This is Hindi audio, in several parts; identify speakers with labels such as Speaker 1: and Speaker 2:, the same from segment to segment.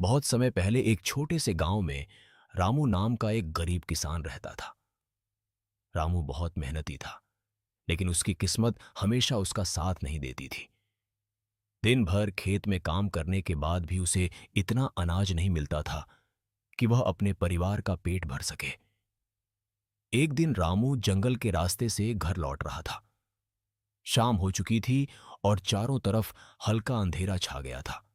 Speaker 1: बहुत समय पहले एक छोटे से गांव में रामू नाम का एक गरीब किसान रहता था। रामू बहुत मेहनती था, लेकिन उसकी किस्मत हमेशा उसका साथ नहीं देती थी। दिन भर खेत में काम करने के बाद भी उसे इतना अनाज नहीं मिलता था कि वह अपने परिवार का पेट भर सके। एक दिन रामू जंगल के रास्ते से घर लौट रहा था। शाम हो चुकी थी और चारों तरफ हल्का अंधेरा छा गया था।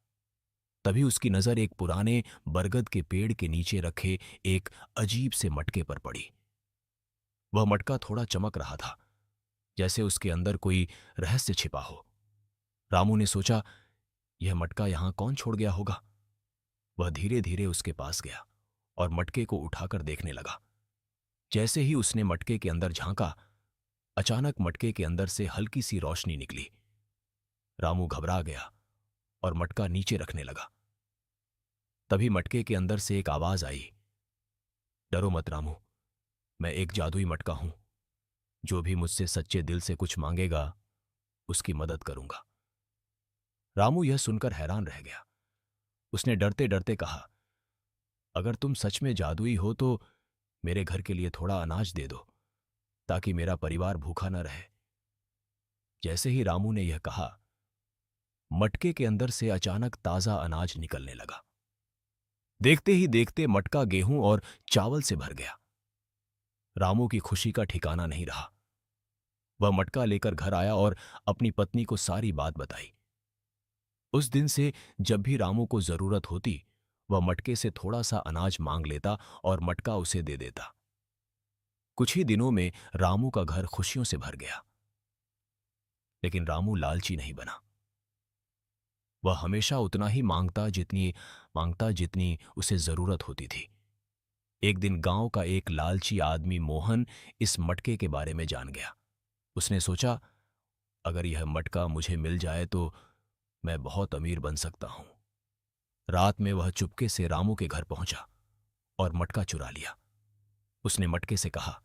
Speaker 1: तभी उसकी नजर एक पुराने बरगद के पेड़ के नीचे रखे एक अजीब से मटके पर पड़ी। वह मटका थोड़ा चमक रहा था, जैसे उसके अंदर कोई रहस्य छिपा हो। रामू ने सोचा, यह मटका यहां कौन छोड़ गया होगा। वह धीरे धीरे उसके पास गया और मटके को उठाकर देखने लगा। जैसे ही उसने मटके के अंदर झांका, अचानक मटके के अंदर से हल्की सी रोशनी निकली। रामू घबरा गया और मटका नीचे रखने लगा। तभी मटके के अंदर से एक आवाज आई, डरो मत रामू, मैं एक जादुई मटका हूं। जो भी मुझसे सच्चे दिल से कुछ मांगेगा, उसकी मदद करूंगा। रामू यह सुनकर हैरान रह गया। उसने डरते डरते कहा, अगर तुम सच में जादुई हो तो मेरे घर के लिए थोड़ा अनाज दे दो, ताकि मेरा परिवार भूखा न रहे। जैसे ही रामू ने यह कहा, मटके के अंदर से अचानक ताजा अनाज निकलने लगा। देखते ही देखते मटका गेहूं और चावल से भर गया। रामू की खुशी का ठिकाना नहीं रहा। वह मटका लेकर घर आया और अपनी पत्नी को सारी बात बताई। उस दिन से जब भी रामू को जरूरत होती, वह मटके से थोड़ा सा अनाज मांग लेता और मटका उसे दे देता। कुछ ही दिनों में रामू का घर खुशियों से भर गया। लेकिन रामू लालची नहीं बना। वह हमेशा उतना ही मांगता जितनी उसे जरूरत होती थी। एक दिन गांव का एक लालची आदमी मोहन इस मटके के बारे में जान गया। उसने सोचा, अगर यह मटका मुझे मिल जाए तो मैं बहुत अमीर बन सकता हूं। रात में वह चुपके से रामू के घर पहुंचा और मटका चुरा लिया। उसने मटके से कहा,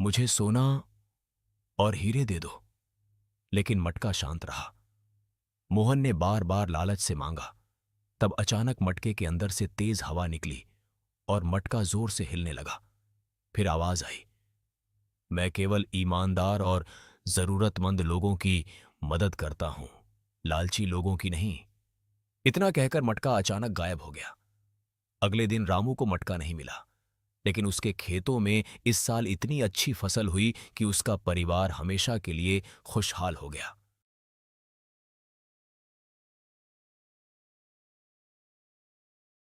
Speaker 1: मुझे सोना और हीरे दे दो। लेकिन मटका शांत रहा। मोहन ने बार बार लालच से मांगा। तब अचानक मटके के अंदर से तेज हवा निकली और मटका जोर से हिलने लगा। फिर आवाज आई, मैं केवल ईमानदार और जरूरतमंद लोगों की मदद करता हूं, लालची लोगों की नहीं। इतना कहकर मटका अचानक गायब हो गया। अगले दिन रामू को मटका नहीं मिला, लेकिन उसके खेतों में इस साल इतनी अच्छी फसल हुई कि उसका परिवार हमेशा के लिए खुशहाल हो गया।